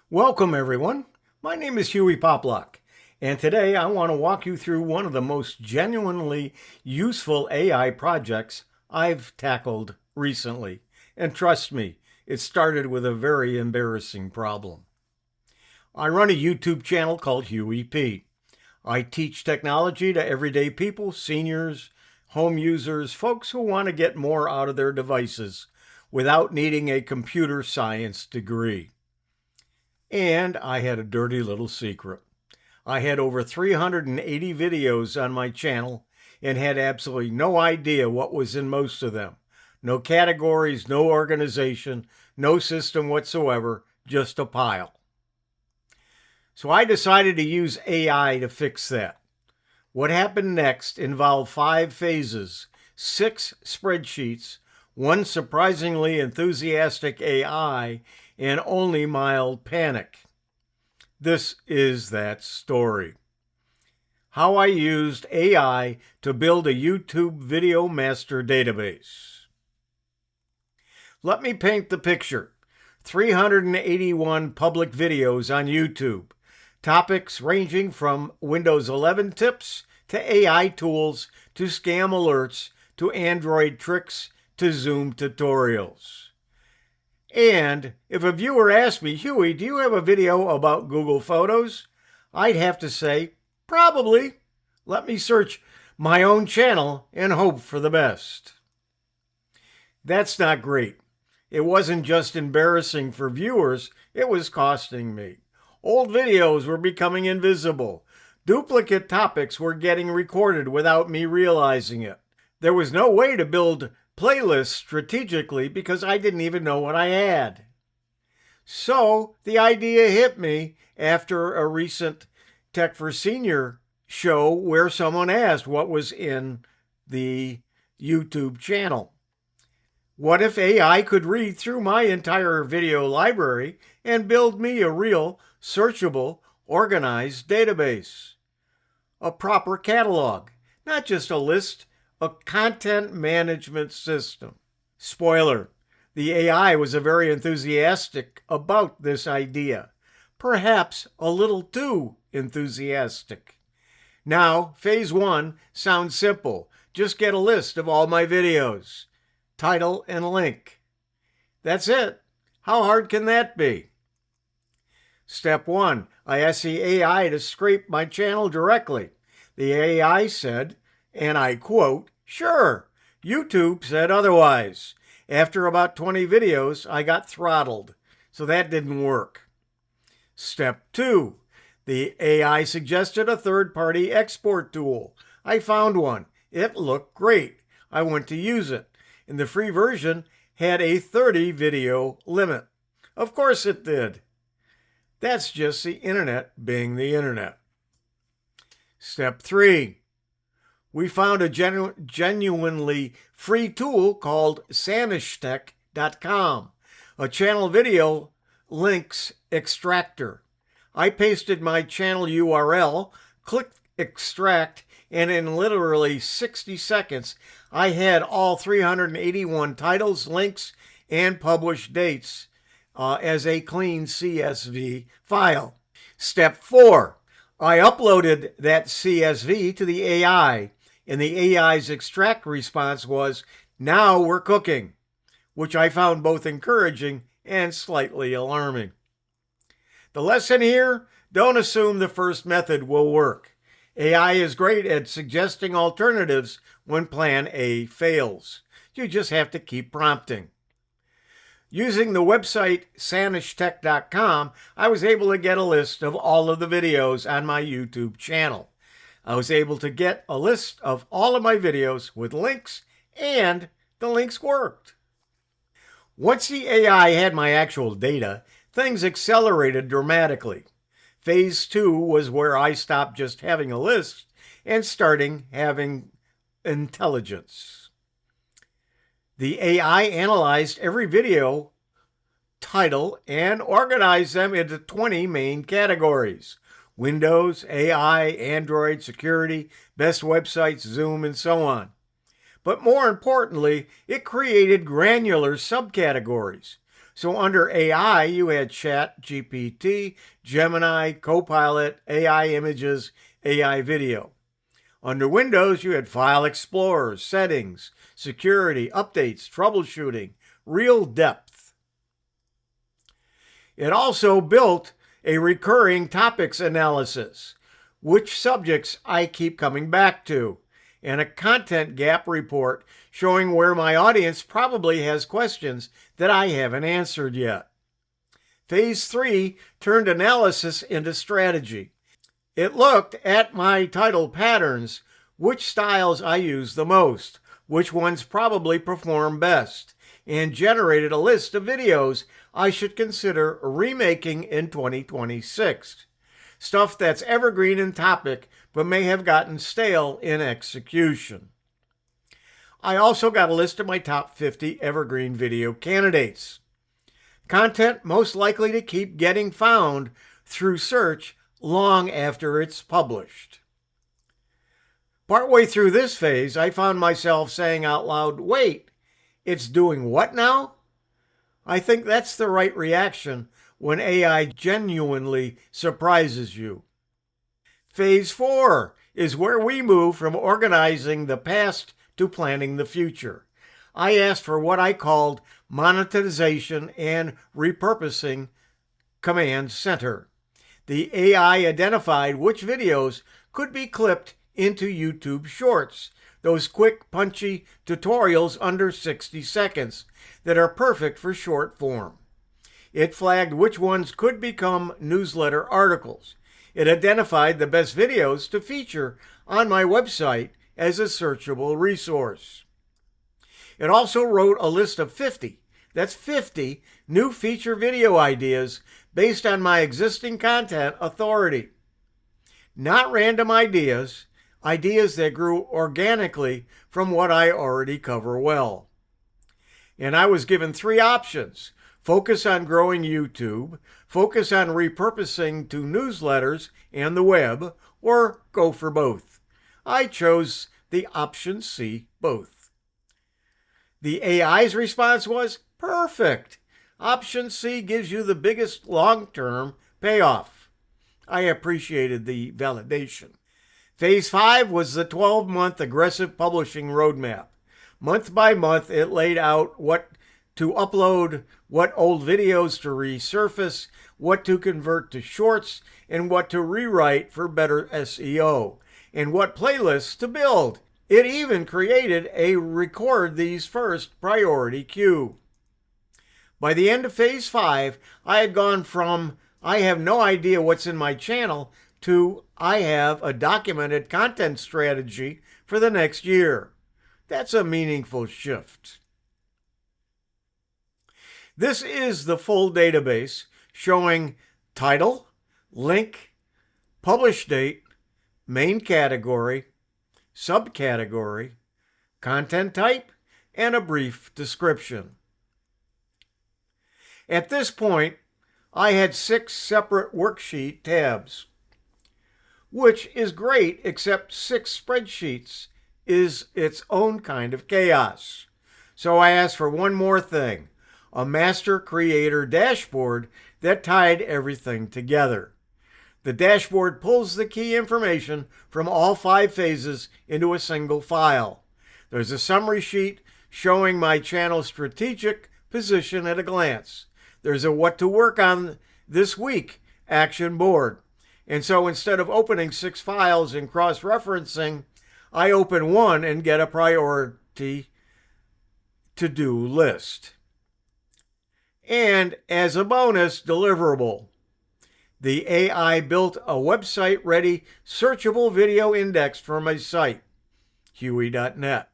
Welcome everyone. My name is Hewie Poplock, and today I want to walk you through one of the most genuinely useful AI projects I've tackled recently. And trust me, it started with a very embarrassing problem. I run a YouTube channel called Hewie P. I teach technology to everyday people, seniors, home users, folks who want to get more out of their devices without needing a computer science degree. And I had a dirty little secret. I had over 380 videos on my channel and had absolutely no idea what was in most of them. No categories, no organization, no system whatsoever, just a pile. So I decided to use AI to fix that. What happened next involved 5 phases, 6 spreadsheets, 1 surprisingly enthusiastic AI, and only mild panic. This is that story. How I used AI to build a YouTube video master database. Let me paint the picture. 381 public videos on YouTube. Topics ranging from Windows 11 tips to AI tools to scam alerts to Android tricks to Zoom tutorials. And if a viewer asked me, Hewie, do you have a video about Google Photos? I'd have to say, probably. Let me search my own channel and hope for the best. That's not great. It wasn't just embarrassing for viewers, it was costing me. Old videos were becoming invisible. Duplicate topics were getting recorded without me realizing it. There was no way to build playlists strategically because I didn't even know what I had. So the idea hit me after a recent Tech for Senior show where someone asked what was in the YouTube channel. What if AI could read through my entire video library and build me a real, searchable, organized database? A proper catalog, not just a list, a content management system. Spoiler, the AI was very enthusiastic about this idea. Perhaps a little too enthusiastic. Now, phase 1 sounds simple. Just get a list of all my videos. Title and link. That's it. How hard can that be? Step 1. I asked the AI to scrape my channel directly. The AI said, and I quote, "Sure, YouTube said otherwise." After about 20 videos, I got throttled, so that didn't work. Step 2. The AI suggested a third-party export tool. I found one. It looked great. I went to use it, and the free version had a 30 video limit. Of course it did. That's just the internet being the internet. Step 3. We found a genuinely free tool called sanishtech.com, a channel video links extractor. I pasted my channel URL, clicked extract, and in literally 60 seconds, I had all 381 titles, links, and published dates as a clean CSV file. Step 4. I uploaded that CSV to the AI, and the AI's extract response was, "Now we're cooking," which I found both encouraging and slightly alarming. The lesson here, don't assume the first method will work. AI is great at suggesting alternatives when plan A fails. You just have to keep prompting. Using the website sanishtech.com, I was able to get a list of all of the videos on my YouTube channel. I was able to get a list of all of my videos with links, and the links worked. Once the AI had my actual data, things accelerated dramatically. Phase 2 was where I stopped just having a list and starting having intelligence. The AI analyzed every video title and organized them into 20 main categories: Windows, AI, Android, security, best websites, Zoom, and so on. But more importantly, it created granular subcategories. So under AI, you had Chat, GPT, Gemini, Copilot, AI Images, AI Video. Under Windows, you had File Explorer, Settings, Security, Updates, Troubleshooting, Real Depth. It also built a recurring topics analysis, which subjects I keep coming back to, and a content gap report showing where my audience probably has questions that I haven't answered yet. Phase 3 turned analysis into strategy. It looked at my title patterns, which styles I use the most, which ones probably perform best, and generated a list of videos I should consider remaking in 2026. Stuff that's evergreen in topic, but may have gotten stale in execution. I also got a list of my top 50 evergreen video candidates. Content most likely to keep getting found through search long after it's published. Partway through this phase, I found myself saying out loud, wait, it's doing what now? I think that's the right reaction when AI genuinely surprises you. Phase 4 is where we move from organizing the past to planning the future. I asked for what I called monetization and repurposing command center. The AI identified which videos could be clipped into YouTube Shorts, those quick, punchy tutorials under 60 seconds that are perfect for short form. It flagged which ones could become newsletter articles. It identified the best videos to feature on my website as a searchable resource. It also wrote a list of 50, that's 50 new feature video ideas based on my existing content authority. Not random ideas, ideas that grew organically from what I already cover well. And I was given 3 options: focus on growing YouTube, focus on repurposing to newsletters and the web, or go for both. I chose the option C, both. The AI's response was, perfect. Option C gives you the biggest long-term payoff. I appreciated the validation. Phase 5 was the 12-month aggressive publishing roadmap. Month by month, it laid out what to upload, what old videos to resurface, what to convert to shorts, and what to rewrite for better SEO, and what playlists to build. It even created a record these first priority queue. By the end of Phase 5, I had gone from I have no idea what's in my channel to I have a documented content strategy for the next year. That's a meaningful shift. This is the full database showing title, link, publish date, main category, subcategory, content type, and a brief description. At this point, I had 6 separate worksheet tabs, which is great, except 6 spreadsheets is its own kind of chaos. So I asked for one more thing, a master creator dashboard that tied everything together. The dashboard pulls the key information from all 5 phases into a single file. There's a summary sheet showing my channel's strategic position at a glance. There's a what to work on this week action board. And so instead of opening 6 files and cross-referencing, I open one and get a priority to-do list. And as a bonus deliverable, the AI built a website-ready searchable video index for my site, Hewie.net.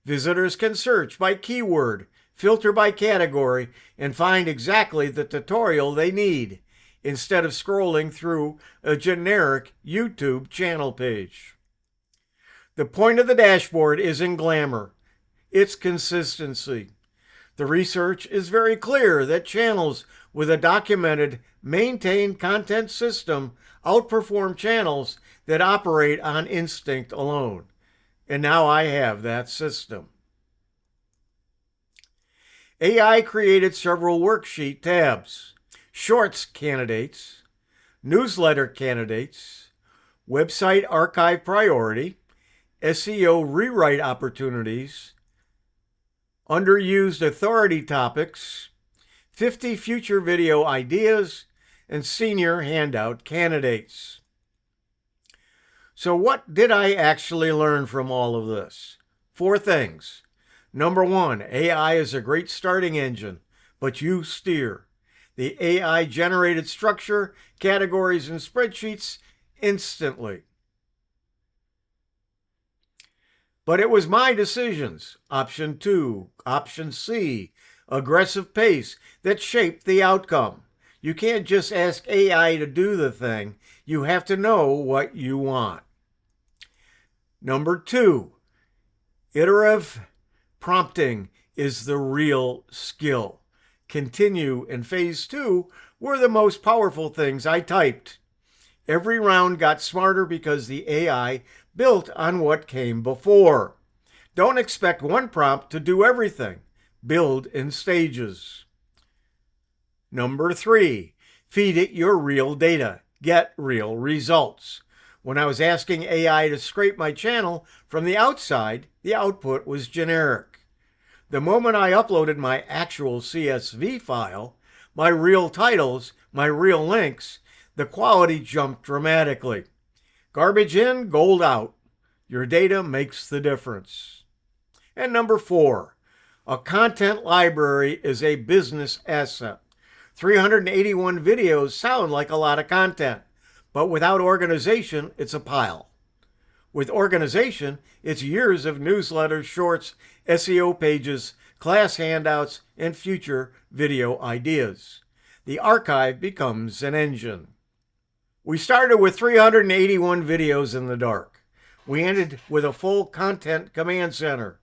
Visitors can search by keyword, filter by category, and find exactly the tutorial they need, instead of scrolling through a generic YouTube channel page. The point of the dashboard isn't glamour, it's consistency. The research is very clear that channels with a documented, maintained content system outperform channels that operate on instinct alone. And now I have that system. AI created several worksheet tabs: Shorts candidates, Newsletter candidates, Website archive priority, SEO rewrite opportunities, Underused authority topics, 50 future video ideas, and Senior handout candidates. So what did I actually learn from all of this? 4 things. Number 1, AI is a great starting engine, but you steer. The AI generated structure, categories, and spreadsheets instantly. But it was my decisions, option 2, option C, aggressive pace, that shaped the outcome. You can't just ask AI to do the thing. You have to know what you want. Number 2, iterative prompting is the real skill. Continue and phase 2 were the most powerful things I typed. Every round got smarter because the AI built on what came before. Don't expect one prompt to do everything. Build in stages. Number 3, feed it your real data. Get real results. When I was asking AI to scrape my channel from the outside, the output was generic. The moment I uploaded my actual CSV file, my real titles, my real links, the quality jumped dramatically. Garbage in, gold out. Your data makes the difference. And number 4, a content library is a business asset. 381 videos sound like a lot of content, but without organization, it's a pile. With organization, it's years of newsletters, shorts, SEO pages, class handouts, and future video ideas. The archive becomes an engine. We started with 381 videos in the dark. We ended with a full content command center,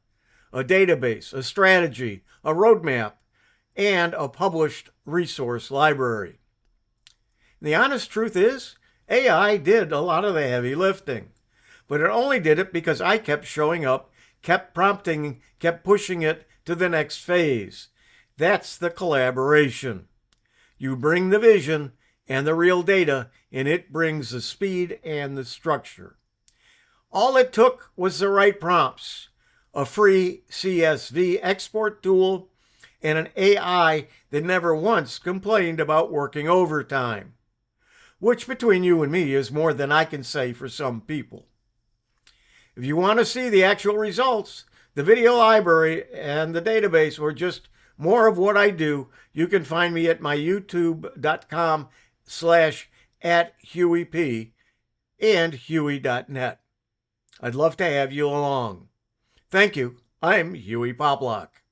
a database, a strategy, a roadmap, and a published resource library. The honest truth is, AI did a lot of the heavy lifting, but it only did it because I kept showing up, kept prompting, kept pushing it to the next phase. That's the collaboration. You bring the vision and the real data, and it brings the speed and the structure. All it took was the right prompts, a free CSV export tool, and an AI that never once complained about working overtime, which between you and me is more than I can say for some people. If you want to see the actual results, the video library and the database, or just more of what I do, you can find me at my youtube.com/@HewieP and Hewie.net. I'd love to have you along. Thank you. I'm Hewie Poplock.